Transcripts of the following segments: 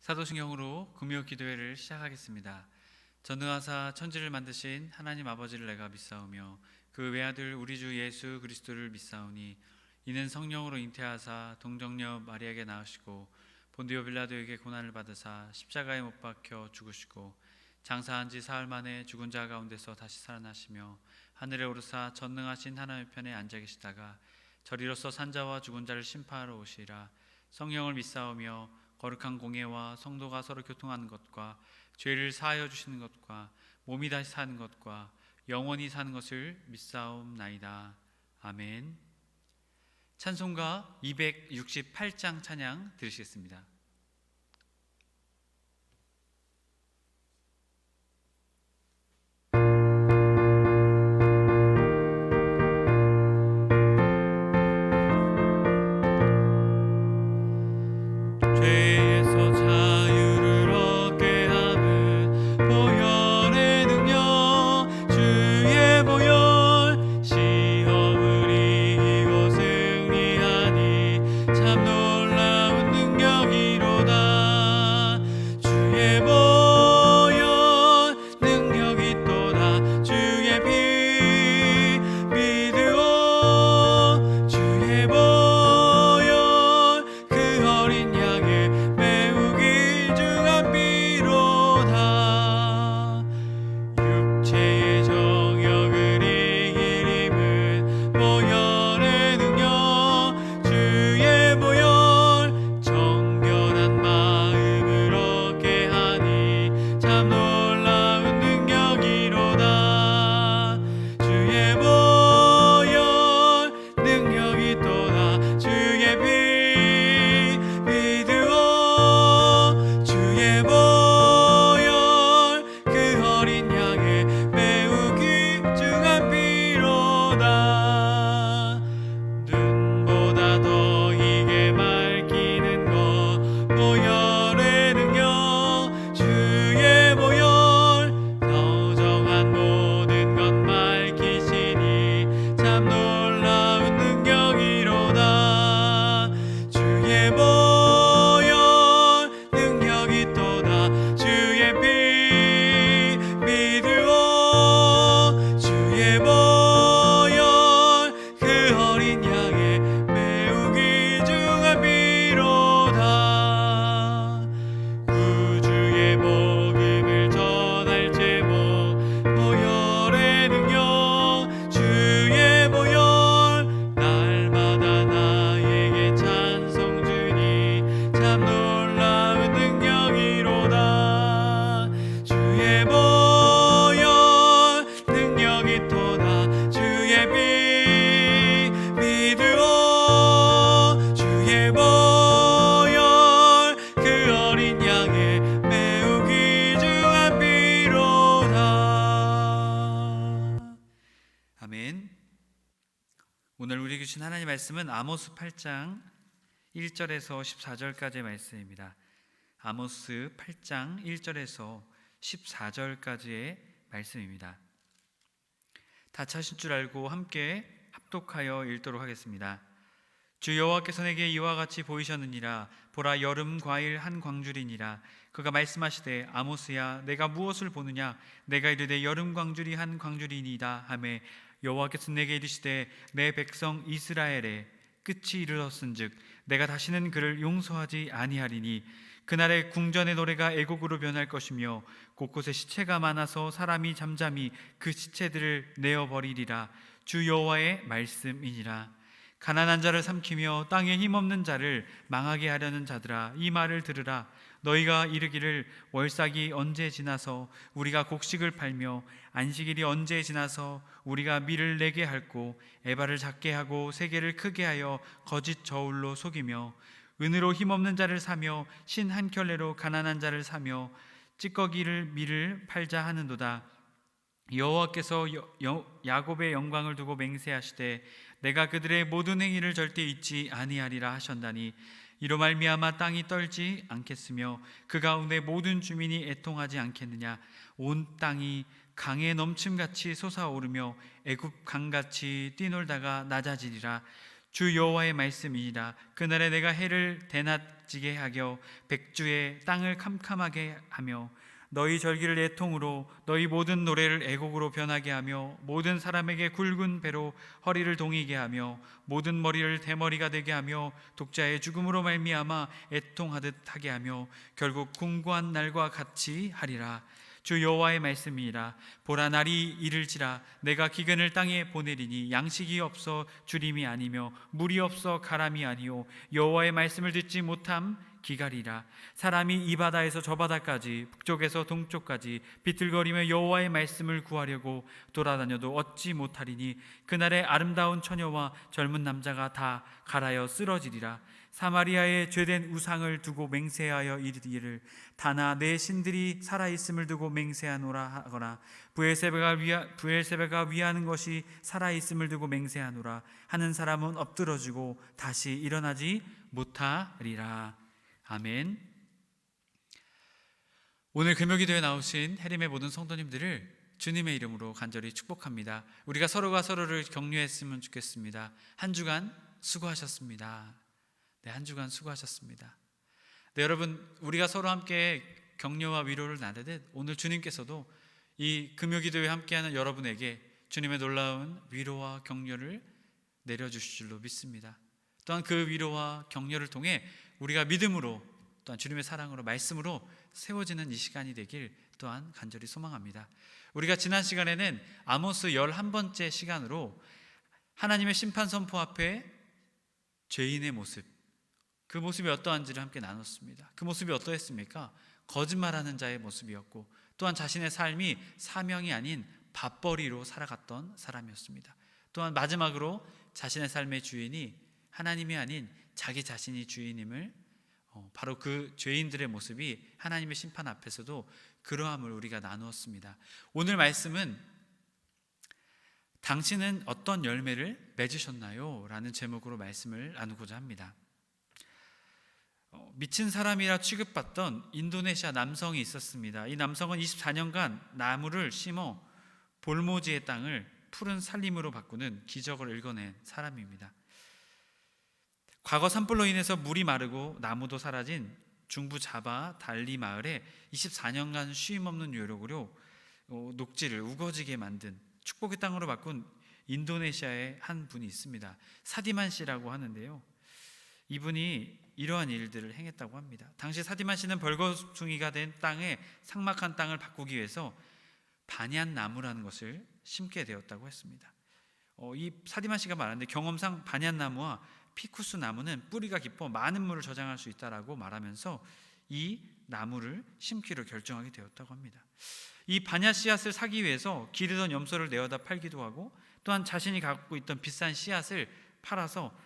사도신경으로 금요 기도회를 시작하겠습니다. 전능하사 천지를 만드신 하나님 아버지를 내가 믿사오며 그 외아들 우리 주 예수 그리스도를 믿사오니 이는 성령으로 잉태하사 동정녀 마리아에게 낳으시고 본디오 빌라도에게 고난을 받으사 십자가에 못 박혀 죽으시고 장사한 지 사흘 만에 죽은 자 가운데서 다시 살아나시며 하늘에 오르사 전능하신 하나님 편에 앉아 계시다가 저리로서 산자와 죽은 자를 심판하러 오시리라. 성령을 믿사오며 거룩한 공예와 성도가 서로 교통하는 것과 죄를 사하여 주시는 것과 몸이 다시 사는 것과 영원히 사는 것을 믿사옵나이다. 아멘. 찬송가 268장 찬양 들으시겠습니다. 오늘 우리에게 주신 하나님의 말씀은 아모스 8장 1절에서 14절까지의 말씀입니다. 아모스 8장 1절에서 14절까지의 말씀입니다. 다 차신 줄 알고 함께 합독하여 읽도록 하겠습니다. 주 여호와께서 내게 이와 같이 보이셨느니라. 보라, 여름 과일 한 광줄이니라. 그가 말씀하시되 아모스야, 내가 무엇을 보느냐? 내가 이르되 여름 광줄이 한 광줄이니이다 하매 여호와께서 내게 이르시되 내 백성 이스라엘의 끝이 이르렀은즉 내가 다시는 그를 용서하지 아니하리니 그날의 궁전의 노래가 애곡으로 변할 것이며 곳곳에 시체가 많아서 사람이 잠잠히 그 시체들을 내어버리리라. 주 여호와의 말씀이니라. 가난한 자를 삼키며 땅에 힘없는 자를 망하게 하려는 자들아, 이 말을 들으라. 너희가 이르기를 월삭이 언제 지나서 우리가 곡식을 팔며 안식일이 언제 지나서 우리가 밀을 내게 할꼬, 에바를 작게 하고 세계를 크게 하여 거짓 저울로 속이며 은으로 힘없는 자를 사며 신 한 켤레로 가난한 자를 사며 찌꺼기를 밀을 팔자 하는도다. 여호와께서 야곱의 영광을 두고 맹세하시되 내가 그들의 모든 행위를 절대 잊지 아니하리라 하셨나니 이로 말미암아 땅이 떨지 않겠으며 그 가운데 모든 주민이 애통하지 않겠느냐. 온 땅이 강의 넘침같이 솟아오르며 애굽 강같이 뛰놀다가 낮아지리라. 주 여호와의 말씀이니라. 그날에 내가 해를 대낮지게 하며 백주에 땅을 캄캄하게 하며 너희 절기를 애통으로 너희 모든 노래를 애곡으로 변하게 하며 모든 사람에게 굵은 배로 허리를 동이게 하며 모든 머리를 대머리가 되게 하며 독자의 죽음으로 말미암아 애통하듯 하게 하며 결국 궁고한 날과 같이 하리라. 주 여호와의 말씀이니라. 보라, 날이 이를지라. 내가 기근을 땅에 보내리니 양식이 없어 주림이 아니며 물이 없어 가람이 아니요 여호와의 말씀을 듣지 못함 기갈이라. 사람이 이 바다에서 저 바다까지 북쪽에서 동쪽까지 비틀거리며 여호와의 말씀을 구하려고 돌아다녀도 얻지 못하리니 그날에 아름다운 처녀와 젊은 남자가 다 갈아여 쓰러지리라. 사마리아의 죄된 우상을 두고 맹세하여 이르기를 다나 내 신들이 살아있음을 두고 맹세하노라 하거나 부엘세바가 위하는 것이 살아있음을 두고 맹세하노라 하는 사람은 엎드러지고 다시 일어나지 못하리라. 아멘. 오늘 금요기도에 나오신 해림의 모든 성도님들을 주님의 이름으로 간절히 축복합니다. 우리가 서로가 서로를 격려했으면 좋겠습니다. 한 주간 수고하셨습니다. 네, 한 주간 수고하셨습니다. 네, 여러분, 우리가 서로 함께 격려와 위로를 나누듯 오늘 주님께서도 이 금요기도에 함께하는 여러분에게 주님의 놀라운 위로와 격려를 내려주실 줄로 믿습니다. 또한 그 위로와 격려를 통해 우리가 믿음으로 또한 주님의 사랑으로 말씀으로 세워지는 이 시간이 되길 또한 간절히 소망합니다. 우리가 지난 시간에는 아모스 11번째 시간으로 하나님의 심판 선포 앞에 죄인의 모습, 그 모습이 어떠한지를 함께 나눴습니다. 그 모습이 어떠했습니까? 거짓말하는 자의 모습이었고 또한 자신의 삶이 사명이 아닌 밥벌이로 살아갔던 사람이었습니다. 또한 마지막으로 자신의 삶의 주인이 하나님이 아닌 자기 자신이 주인임을, 바로 그 죄인들의 모습이 하나님의 심판 앞에서도 그러함을 우리가 나누었습니다. 오늘 말씀은 당신은 어떤 열매를 맺으셨나요? 라는 제목으로 말씀을 나누고자 합니다. 미친 사람이라 취급받던 인도네시아 남성이 있었습니다. 이 남성은 24년간 나무를 심어 볼모지의 땅을 푸른 산림으로 바꾸는 기적을 일궈낸 사람입니다. 과거 산불로 인해서 물이 마르고 나무도 사라진 중부 자바 달리 마을에 24년간 쉼없는 노력으로 녹지를 우거지게 만든 축복의 땅으로 바꾼 인도네시아의 한 분이 있습니다. 사디만 씨라고 하는데요, 이분이 이러한 일들을 행했다고 합니다. 당시 사디만 씨는 벌거숭이가 된 땅에 삭막한 땅을 바꾸기 위해서 반얀나무라는 것을 심게 되었다고 했습니다. 이 사디만 씨가 말하는데 경험상 반얀나무와 피쿠스 나무는 뿌리가 깊어 많은 물을 저장할 수 있다라고 말하면서 이 나무를 심기로 결정하게 되었다고 합니다. 이 반야 씨앗을 사기 위해서 기르던 염소를 내어다 팔기도 하고 또한 자신이 갖고 있던 비싼 씨앗을 팔아서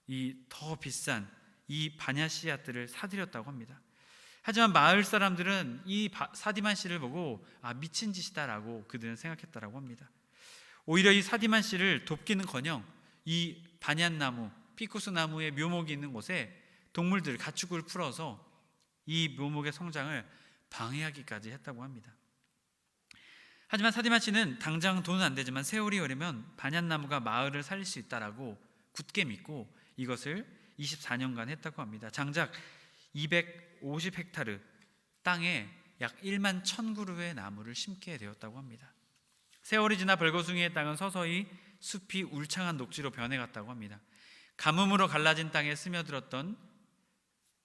이 더 비싼 이 반야 씨앗들을 사들였다고 합니다. 하지만 마을 사람들은 이 사디만 씨를 보고 미친 짓이다라고 그들은 생각했다라고 합니다. 오히려 이 사디만 씨를 돕기는커녕 이 반얀나무, 피쿠스 나무의 묘목이 있는 곳에 동물들, 가축을 풀어서 이 묘목의 성장을 방해하기까지 했다고 합니다. 하지만 사디만 씨는 당장 돈은 안 되지만 세월이 흐르면 반얀나무가 마을을 살릴 수 있다라고 굳게 믿고 이것을 24년간 했다고 합니다. 장작 250헥타르 땅에 약 1만 1000그루의 나무를 심게 되었다고 합니다. 세월이 지나 벌거숭이의 땅은 서서히 숲이 울창한 녹지로 변해갔다고 합니다. 가뭄으로 갈라진 땅에 스며들었던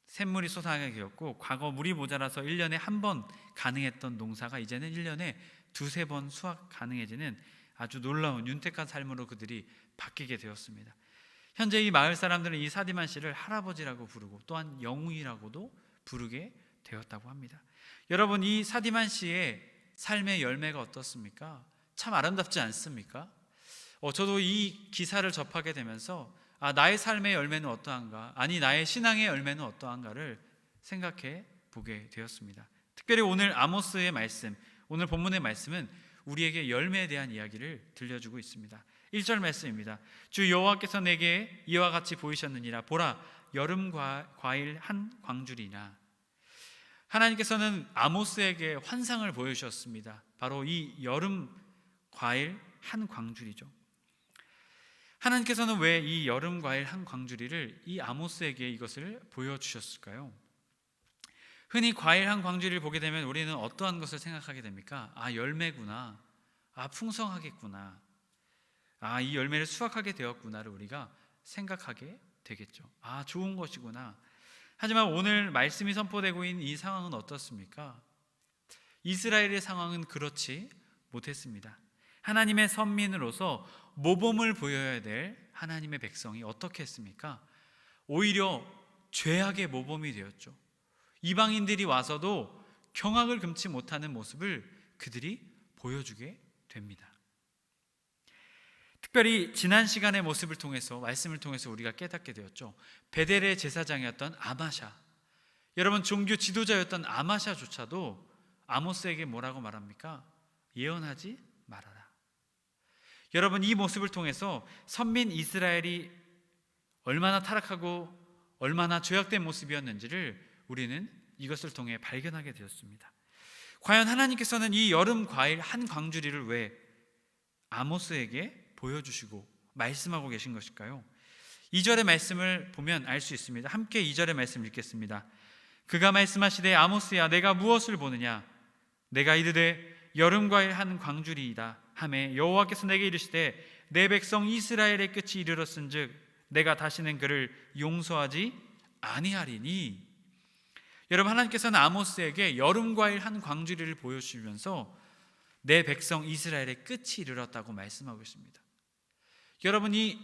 샘물이 솟아나게 되었고, 과거 물이 모자라서 1년에 한 번 가능했던 농사가 이제는 1년에 두세 번 수확 가능해지는 아주 놀라운 윤택한 삶으로 그들이 바뀌게 되었습니다. 현재 이 마을 사람들은 이 사디만 씨를 할아버지라고 부르고 또한 영웅이라고도 부르게 되었다고 합니다. 여러분, 이 사디만 씨의 삶의 열매가 어떻습니까? 참 아름답지 않습니까? 저도 이 기사를 접하게 되면서 나의 삶의 열매는 어떠한가, 아니 나의 신앙의 열매는 어떠한가를 생각해 보게 되었습니다. 특별히 오늘 아모스의 말씀, 오늘 본문의 말씀은 우리에게 열매에 대한 이야기를 들려주고 있습니다. 1절 말씀입니다. 주 여호와께서 내게 이와 같이 보이셨느니라. 보라, 여름 과일 한 광주리나. 하나님께서는 아모스에게 환상을 보여주셨습니다. 바로 이 여름 과일 한 광주리죠. 하나님께서는 왜 이 여름 과일 한 광주리를 이 아모스에게 이것을 보여주셨을까요? 흔히 과일 한 광주리를 보게 되면 우리는 어떠한 것을 생각하게 됩니까? 아, 열매구나. 아, 풍성하겠구나. 아, 이 열매를 수확하게 되었구나를 우리가 생각하게 되겠죠. 아, 좋은 것이구나. 하지만 오늘 말씀이 선포되고 있는 이 상황은 어떻습니까? 이스라엘의 상황은 그렇지 못했습니다. 하나님의 선민으로서 모범을 보여야 될 하나님의 백성이 어떻게 했습니까? 오히려 죄악의 모범이 되었죠. 이방인들이 와서도 경악을 금치 못하는 모습을 그들이 보여주게 됩니다. 특별히 지난 시간의 모습을 통해서, 말씀을 통해서 우리가 깨닫게 되었죠. 베델의 제사장이었던 아마샤, 여러분 종교 지도자였던 아마샤조차도 아모스에게 뭐라고 말합니까? 예언하지 말아라. 여러분, 이 모습을 통해서 선민 이스라엘이 얼마나 타락하고 얼마나 죄악된 모습이었는지를 우리는 이것을 통해 발견하게 되었습니다. 과연 하나님께서는 이 여름 과일 한 광주리를 왜 아모스에게 보여주시고 말씀하고 계신 것일까요? 2절의 말씀을 보면 알 수 있습니다. 함께 2절의 말씀 읽겠습니다. 그가 말씀하시되 아모스야, 내가 무엇을 보느냐? 내가 이르되 여름 과일 한 광주리이다 하매 여호와께서 내게 이르시되 내 백성 이스라엘의 끝이 이르렀은즉 내가 다시는 그를 용서하지 아니하리니. 여러분, 하나님께서는 아모스에게 여름 과일 한 광주리를 보여주시면서 내 백성 이스라엘의 끝이 이르렀다고 말씀하고 있습니다. 여러분, 이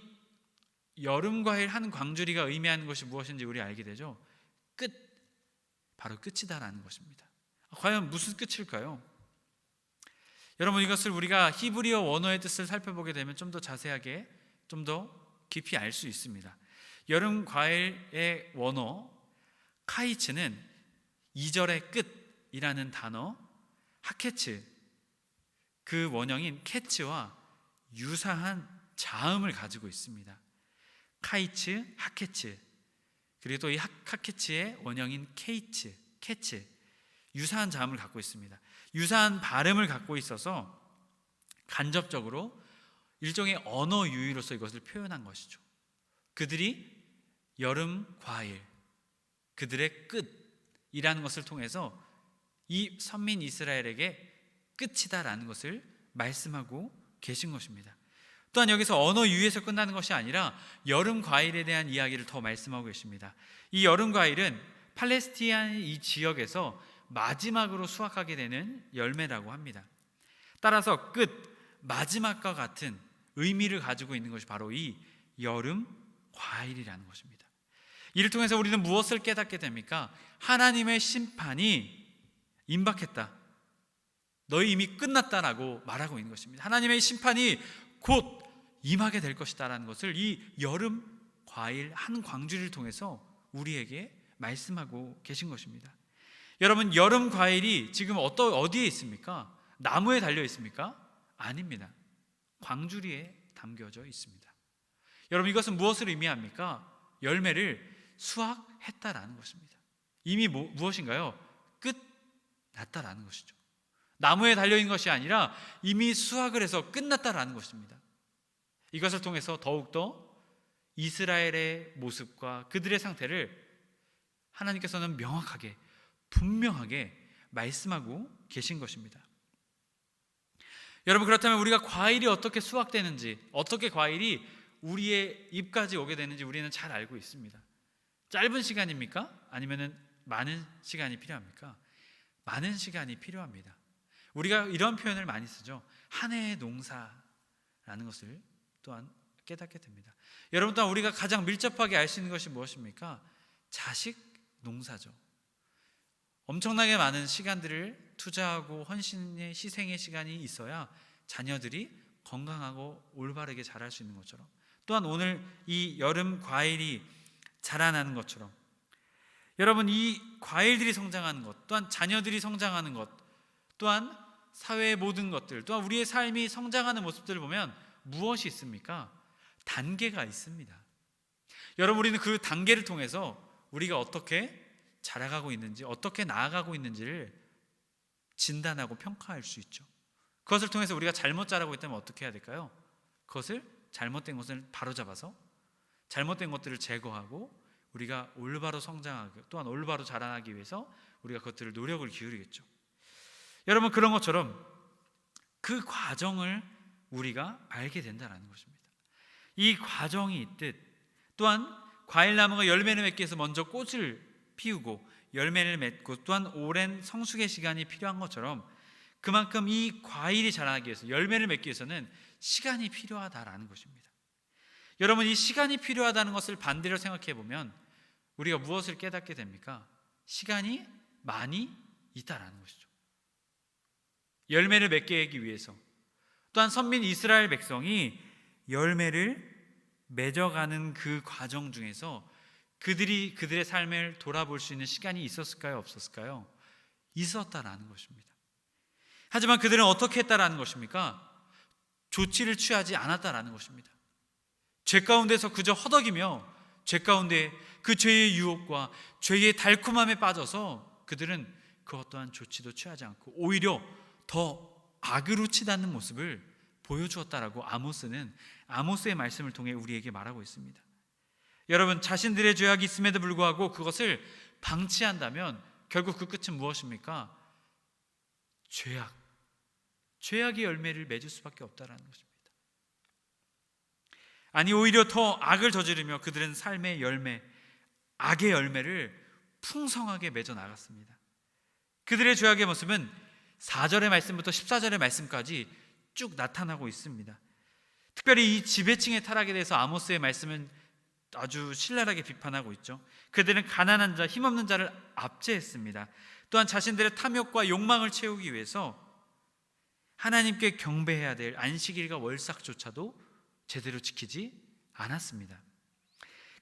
여름 과일 한 광주리가 의미하는 것이 무엇인지 우리 알게 되죠. 끝, 바로 끝이다라는 것입니다. 과연 무슨 끝일까요? 여러분, 이것을 우리가 히브리어 원어의 뜻을 살펴보게 되면 좀 더 자세하게, 좀 더 깊이 알 수 있습니다. 여름 과일의 원어 카이츠는 2절의 끝이라는 단어 하케츠, 그 원형인 캐츠와 유사한 자음을 가지고 있습니다. 카이츠, 하케츠, 그리고 또 이 하케츠의 원형인 케이츠, 캐츠, 유사한 자음을 갖고 있습니다. 유사한 발음을 갖고 있어서 간접적으로 일종의 언어 유희로서 이것을 표현한 것이죠. 그들이 여름 과일, 그들의 끝이라는 것을 통해서 이 선민 이스라엘에게 끝이다라는 것을 말씀하고 계신 것입니다. 또한 여기서 언어 유희에서 끝나는 것이 아니라 여름 과일에 대한 이야기를 더 말씀하고 계십니다. 이 여름 과일은 팔레스티나 이 지역에서 마지막으로 수확하게 되는 열매라고 합니다. 따라서 끝, 마지막과 같은 의미를 가지고 있는 것이 바로 이 여름 과일이라는 것입니다. 이를 통해서 우리는 무엇을 깨닫게 됩니까? 하나님의 심판이 임박했다, 너희 이미 끝났다라고 말하고 있는 것입니다. 하나님의 심판이 곧 임하게 될 것이다라는 것을 이 여름 과일 한 광주리를 통해서 우리에게 말씀하고 계신 것입니다. 여러분, 여름 과일이 지금 어디에 있습니까? 나무에 달려 있습니까? 아닙니다. 광주리에 담겨져 있습니다. 여러분, 이것은 무엇을 의미합니까? 열매를 수확했다라는 것입니다. 이미 무엇인가요? 끝 났다라는 것이죠. 나무에 달려있는 것이 아니라 이미 수확을 해서 끝났다라는 것입니다. 이것을 통해서 더욱더 이스라엘의 모습과 그들의 상태를 하나님께서는 명확하게, 분명하게 말씀하고 계신 것입니다. 여러분, 그렇다면 우리가 과일이 어떻게 수확되는지, 어떻게 과일이 우리의 입까지 오게 되는지 우리는 잘 알고 있습니다. 짧은 시간입니까? 아니면 많은 시간이 필요합니까? 많은 시간이 필요합니다. 우리가 이런 표현을 많이 쓰죠. 한 해의 농사라는 것을 또한 깨닫게 됩니다. 여러분, 또한 우리가 가장 밀접하게 알 수 있는 것이 무엇입니까? 자식 농사죠. 엄청나게 많은 시간들을 투자하고 헌신의 희생의 시간이 있어야 자녀들이 건강하고 올바르게 자랄 수 있는 것처럼, 또한 오늘 이 여름 과일이 자라나는 것처럼, 여러분, 이 과일들이 성장하는 것, 또한 자녀들이 성장하는 것, 또한 사회의 모든 것들, 또한 우리의 삶이 성장하는 모습들을 보면 무엇이 있습니까? 단계가 있습니다. 여러분, 우리는 그 단계를 통해서 우리가 어떻게 자라가고 있는지, 어떻게 나아가고 있는지를 진단하고 평가할 수 있죠. 그것을 통해서 우리가 잘못 자라고 있다면 어떻게 해야 될까요? 그것을 잘못된 것을 바로잡아서 잘못된 것들을 제거하고 우리가 올바로 성장하고 또한 올바로 자라나기 위해서 우리가 그것들을 노력을 기울이겠죠. 여러분, 그런 것처럼 그 과정을 우리가 알게 된다는 것입니다. 이 과정이 있듯 또한 과일나무가 열매를 맺기 위해서 먼저 꽃을 피우고 열매를 맺고 또한 오랜 성숙의 시간이 필요한 것처럼 그만큼 이 과일이 자라나기 위해서 열매를 맺기 위해서는 시간이 필요하다라는 것입니다. 여러분, 이 시간이 필요하다는 것을 반대로 생각해 보면 우리가 무엇을 깨닫게 됩니까? 시간이 많이 있다라는 것이죠. 열매를 맺게 하기 위해서 또한 선민 이스라엘 백성이 열매를 맺어가는 그 과정 중에서 그들의 삶을 돌아볼 수 있는 시간이 있었을까요? 없었을까요? 있었다라는 것입니다. 하지만 그들은 어떻게 했다라는 것입니까? 조치를 취하지 않았다라는 것입니다. 죄 가운데서 그저 허덕이며 죄 가운데 그 죄의 유혹과 죄의 달콤함에 빠져서 그들은 그 어떠한 조치도 취하지 않고 오히려 더 악으로 치닫는 모습을 보여주었다라고 아모스는 아모스의 말씀을 통해 우리에게 말하고 있습니다. 여러분, 자신들의 죄악이 있음에도 불구하고 그것을 방치한다면 결국 그 끝은 무엇입니까? 죄악의 열매를 맺을 수밖에 없다라는 것입니다. 아니, 오히려 더 악을 저지르며 그들은 삶의 열매, 악의 열매를 풍성하게 맺어 나갔습니다. 그들의 죄악의 모습은 4절의 말씀부터 14절의 말씀까지 쭉 나타나고 있습니다. 특별히 이 지배층의 타락에 대해서 아모스의 말씀은 아주 신랄하게 비판하고 있죠. 그들은 가난한 자, 힘없는 자를 압제했습니다. 또한 자신들의 탐욕과 욕망을 채우기 위해서 하나님께 경배해야 될 안식일과 월삭조차도 제대로 지키지 않았습니다.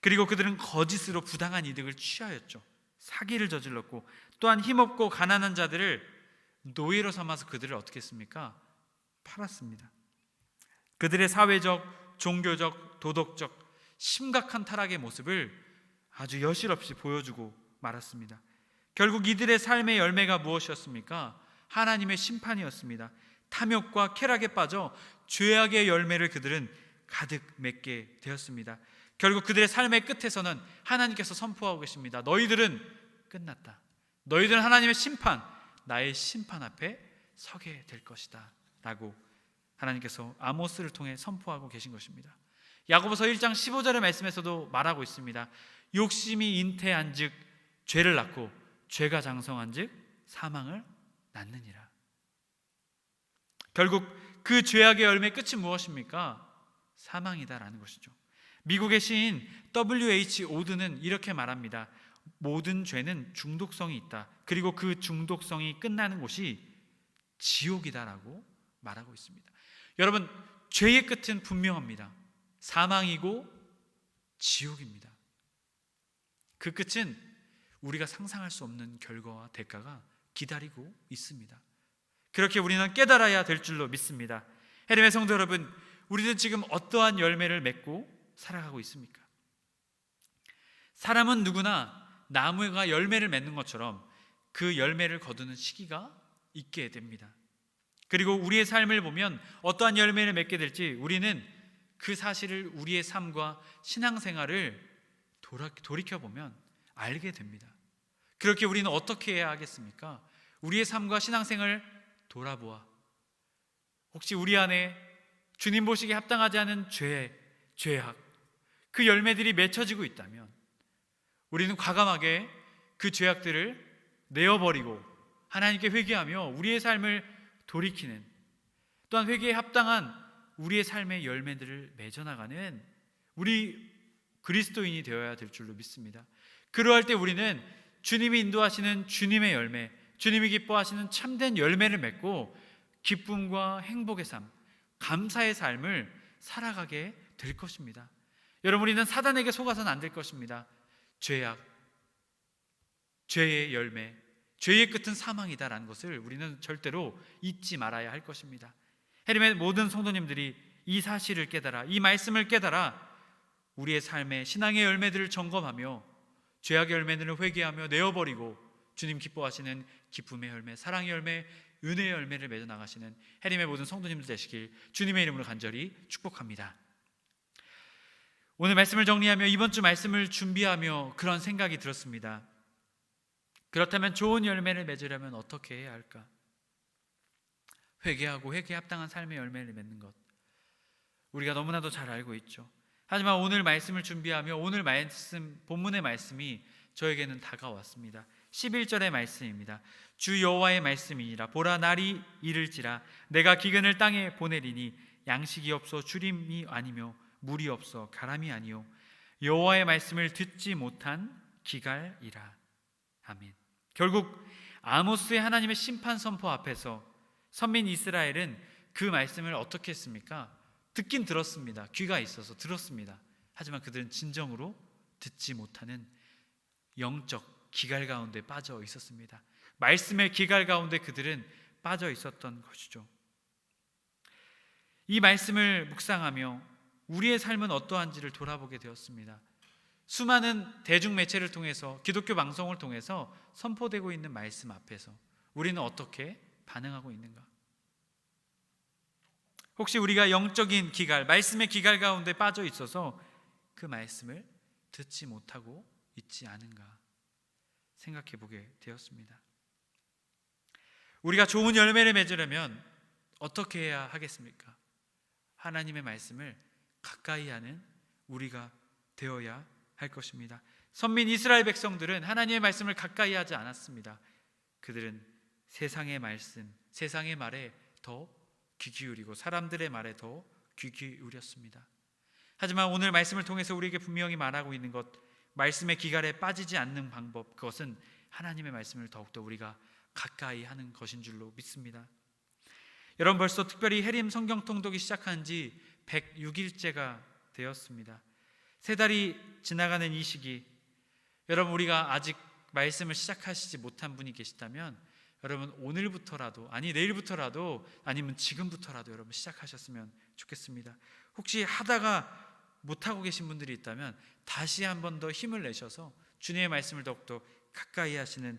그리고 그들은 거짓으로 부당한 이득을 취하였죠. 사기를 저질렀고 또한 힘없고 가난한 자들을 노예로 삼아서 그들을 어떻게 했습니까? 팔았습니다. 그들의 사회적, 종교적, 도덕적 심각한 타락의 모습을 아주 여실없이 보여주고 말았습니다. 결국 이들의 삶의 열매가 무엇이었습니까? 하나님의 심판이었습니다. 탐욕과 쾌락에 빠져 죄악의 열매를 그들은 가득 맺게 되었습니다. 결국 그들의 삶의 끝에서는 하나님께서 선포하고 계십니다. 너희들은 끝났다. 너희들은 하나님의 심판, 나의 심판 앞에 서게 될 것이다 라고 하나님께서 아모스를 통해 선포하고 계신 것입니다. 야고보서 1장 15절의 말씀에서도 말하고 있습니다. 욕심이 잉태한 즉 죄를 낳고 죄가 장성한 즉 사망을 낳느니라. 결국 그 죄악의 열매의 끝이 무엇입니까? 사망이다라는 것이죠. 미국의 시인 W.H. 오드는 이렇게 말합니다. 모든 죄는 중독성이 있다. 그리고 그 중독성이 끝나는 곳이 지옥이다라고 말하고 있습니다. 여러분, 죄의 끝은 분명합니다. 사망이고 지옥입니다. 그 끝은 우리가 상상할 수 없는 결과와 대가가 기다리고 있습니다. 그렇게 우리는 깨달아야 될 줄로 믿습니다. 해림의 성도 여러분, 우리는 지금 어떠한 열매를 맺고 살아가고 있습니까? 사람은 누구나 나무가 열매를 맺는 것처럼 그 열매를 거두는 시기가 있게 됩니다. 그리고 우리의 삶을 보면 어떠한 열매를 맺게 될지 우리는 그 사실을 우리의 삶과 신앙생활을 돌이켜보면 알게 됩니다. 그렇게 우리는 어떻게 해야 하겠습니까? 우리의 삶과 신앙생활을 돌아보아 혹시 우리 안에 주님 보시기에 합당하지 않은 죄악, 그 열매들이 맺혀지고 있다면 우리는 과감하게 그 죄악들을 내어버리고 하나님께 회개하며 우리의 삶을 돌이키는, 또한 회개에 합당한 우리의 삶의 열매들을 맺어나가는 우리 그리스도인이 되어야 될 줄로 믿습니다. 그러할 때 우리는 주님이 인도하시는 주님의 열매, 주님이 기뻐하시는 참된 열매를 맺고 기쁨과 행복의 삶, 감사의 삶을 살아가게 될 것입니다. 여러분, 우리는 사단에게 속아서는 안 될 것입니다. 죄악, 죄의 열매, 죄의 끝은 사망이다라는 것을 우리는 절대로 잊지 말아야 할 것입니다. 해림의 모든 성도님들이 이 사실을 깨달아, 이 말씀을 깨달아 우리의 삶의 신앙의 열매들을 점검하며 죄악의 열매들을 회개하며 내어버리고 주님 기뻐하시는 기쁨의 열매, 사랑의 열매, 은혜의 열매를 맺어 나가시는 해림의 모든 성도님들 되시길 주님의 이름으로 간절히 축복합니다. 오늘 말씀을 정리하며 이번 주 말씀을 준비하며 그런 생각이 들었습니다. 그렇다면 좋은 열매를 맺으려면 어떻게 해야 할까? 회개하고 회개에 합당한 삶의 열매를 맺는 것, 우리가 너무나도 잘 알고 있죠. 하지만 오늘 말씀을 준비하며 오늘 말씀, 본문의 말씀이 저에게는 다가왔습니다. 11절의 말씀입니다. 주 여호와의 말씀이니라. 보라, 날이 이를지라 내가 기근을 땅에 보내리니 양식이 없어 주림이 아니며 물이 없어 가람이 아니요 여호와의 말씀을 듣지 못한 기갈이라. 아멘. 결국 아모스의 하나님의 심판 선포 앞에서 선민 이스라엘은 그 말씀을 어떻게 했습니까? 듣긴 들었습니다. 귀가 있어서 들었습니다. 하지만 그들은 진정으로 듣지 못하는 영적 기갈 가운데 빠져 있었습니다. 말씀의 기갈 가운데 그들은 빠져 있었던 것이죠. 이 말씀을 묵상하며 우리의 삶은 어떠한지를 돌아보게 되었습니다. 수많은 대중매체를 통해서, 기독교 방송을 통해서 선포되고 있는 말씀 앞에서 우리는 어떻게 반응하고 있는가? 혹시 우리가 영적인 기갈, 말씀의 기갈 가운데 빠져 있어서 그 말씀을 듣지 못하고 있지 않은가 생각해 보게 되었습니다. 우리가 좋은 열매를 맺으려면 어떻게 해야 하겠습니까? 하나님의 말씀을 가까이 하는 우리가 되어야 할 것입니다. 선민 이스라엘 백성들은 하나님의 말씀을 가까이 하지 않았습니다. 그들은 세상의 말씀, 세상의 말에 더 귀 기울이고 사람들의 말에 더 귀 기울였습니다. 하지만 오늘 말씀을 통해서 우리에게 분명히 말하고 있는 것, 말씀의 기갈에 빠지지 않는 방법, 그것은 하나님의 말씀을 더욱더 우리가 가까이 하는 것인 줄로 믿습니다. 여러분, 벌써 특별히 해림 성경 통독이 시작한 지 106일째가 되었습니다. 3달이 지나가는 이 시기, 여러분, 우리가 아직 말씀을 시작하시지 못한 분이 계시다면 여러분, 오늘부터라도, 아니 내일부터라도, 아니면 지금부터라도 여러분 시작하셨으면 좋겠습니다. 혹시 하다가 못하고 계신 분들이 있다면 다시 한 번 더 힘을 내셔서 주님의 말씀을 더욱더 가까이 하시는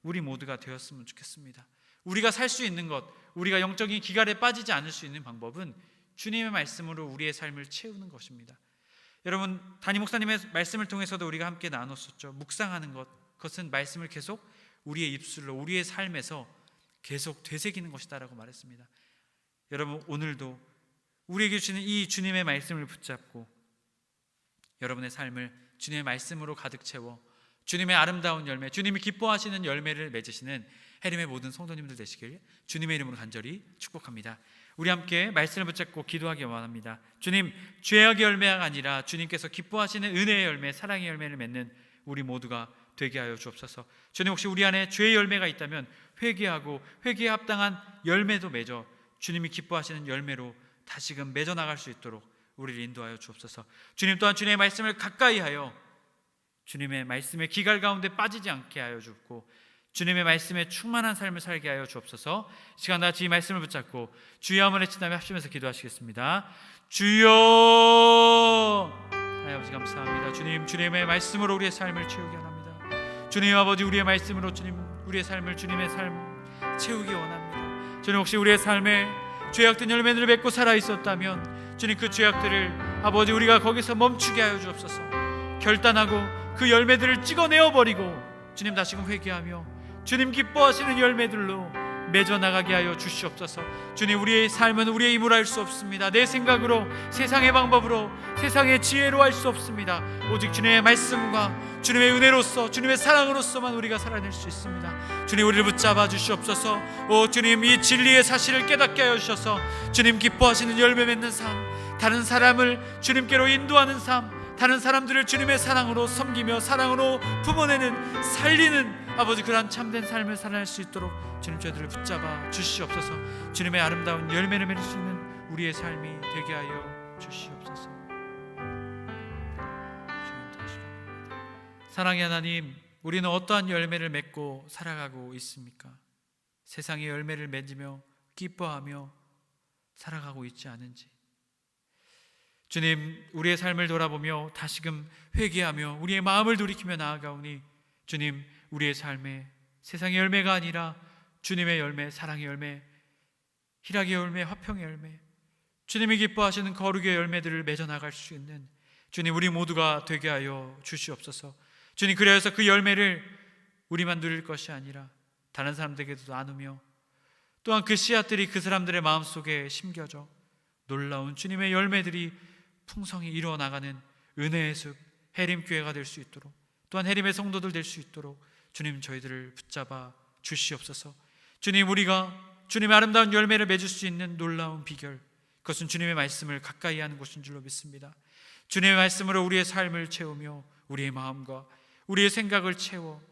우리 모두가 되었으면 좋겠습니다. 우리가 살 수 있는 것, 우리가 영적인 기갈에 빠지지 않을 수 있는 방법은 주님의 말씀으로 우리의 삶을 채우는 것입니다. 여러분, 담임 목사님의 말씀을 통해서도 우리가 함께 나눴었죠. 묵상하는 것, 그것은 말씀을 계속 우리의 입술로, 우리의 삶에서 계속 되새기는 것이다라고 말했습니다. 여러분, 오늘도 우리에게 주는 이 주님의 말씀을 붙잡고 여러분의 삶을 주님의 말씀으로 가득 채워 주님의 아름다운 열매, 주님이 기뻐하시는 열매를 맺으시는 해림의 모든 성도님들 되시길 주님의 이름으로 간절히 축복합니다. 우리 함께 말씀을 붙잡고 기도하기 원합니다. 주님, 죄악의 열매가 아니라 주님께서 기뻐하시는 은혜의 열매, 사랑의 열매를 맺는 우리 모두가 되게 하여 주옵소서. 주님, 혹시 우리 안에 죄의 열매가 있다면 회개하고 회개에 합당한 열매도 맺어 주님이 기뻐하시는 열매로 다시금 맺어 나갈 수 있도록 우리를 인도하여 주옵소서. 주님 또한 주님의 말씀을 가까이 하여 주님의 말씀의 기갈 가운데 빠지지 않게 하여 주옵고 주님의 말씀에 충만한 삶을 살게 하여 주옵소서. 시간 다 이 말씀을 붙잡고 주여 한번 외치다며 합심해서 기도하시겠습니다. 주여! 아버지 감사합니다. 주님, 주님의 말씀으로 우리의 삶을 채우게 원합니다. 주님 아버지, 우리의 말씀으로 주님, 우리의 삶을, 주님의 삶 채우기 원합니다. 주님, 혹시 우리의 삶에 죄악된 열매들을 맺고 살아 있었다면 주님, 그 죄악들을 아버지 우리가 거기서 멈추게 하여 주옵소서. 결단하고 그 열매들을 찍어내어 버리고 주님 다시금 회개하며 주님 기뻐하시는 열매들로 맺어나가게 하여 주시옵소서. 주님, 우리의 삶은 우리의 힘으로 할 수 없습니다. 내 생각으로, 세상의 방법으로, 세상의 지혜로 할 수 없습니다. 오직 주님의 말씀과 주님의 은혜로서, 주님의 사랑으로서만 우리가 살아낼 수 있습니다. 주님, 우리를 붙잡아 주시옵소서. 오 주님, 이 진리의 사실을 깨닫게 하여 주셔서 주님 기뻐하시는 열매 맺는 삶, 다른 사람을 주님께로 인도하는 삶, 다른 사람들을 주님의 사랑으로 섬기며 사랑으로 품어내는, 살리는 아버지 그러한 참된 삶을 살아낼 수 있도록 주님 저희들을 붙잡아 주시옵소서. 주님의 아름다운 열매를 맺을 수 있는 우리의 삶이 되게 하여 주시옵소서. 사랑의 하나님, 우리는 어떠한 열매를 맺고 살아가고 있습니까? 세상의 열매를 맺으며 기뻐하며 살아가고 있지 않은지 주님, 우리의 삶을 돌아보며 다시금 회개하며 우리의 마음을 돌이키며 나아가오니 주님, 우리의 삶에 세상의 열매가 아니라 주님의 열매, 사랑의 열매, 희락의 열매, 화평의 열매, 주님이 기뻐하시는 거룩의 열매들을 맺어 나갈 수 있는 주님, 우리 모두가 되게 하여 주시옵소서. 주님, 그래서 그 열매를 우리만 누릴 것이 아니라 다른 사람들에게도 나누며 또한 그 씨앗들이 그 사람들의 마음속에 심겨져 놀라운 주님의 열매들이 풍성히 이루어나가는 은혜의 숲 해림교회가 될 수 있도록, 또한 해림의 성도들 될 수 있도록 주님, 저희들을 붙잡아 주시옵소서. 주님, 우리가 주님의 아름다운 열매를 맺을 수 있는 놀라운 비결, 그것은 주님의 말씀을 가까이 하는 것인 줄로 믿습니다. 주님의 말씀으로 우리의 삶을 채우며 우리의 마음과 우리의 생각을 채워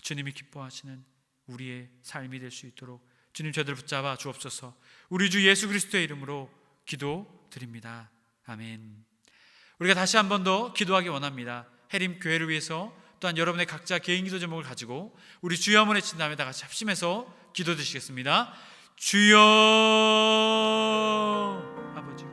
주님이 기뻐하시는 우리의 삶이 될 수 있도록 주님, 저희들을 붙잡아 주옵소서. 우리 주 예수 그리스도의 이름으로 기도드립니다. 아멘. 우리가 다시 한 번 더 기도하기 원합니다. 해림 교회를 위해서, 또한 여러분의 각자 개인 기도 제목을 가지고 우리 주여 한번 외친 다음에 다 같이 합심해서 기도드리시겠습니다. 주여. 아버지,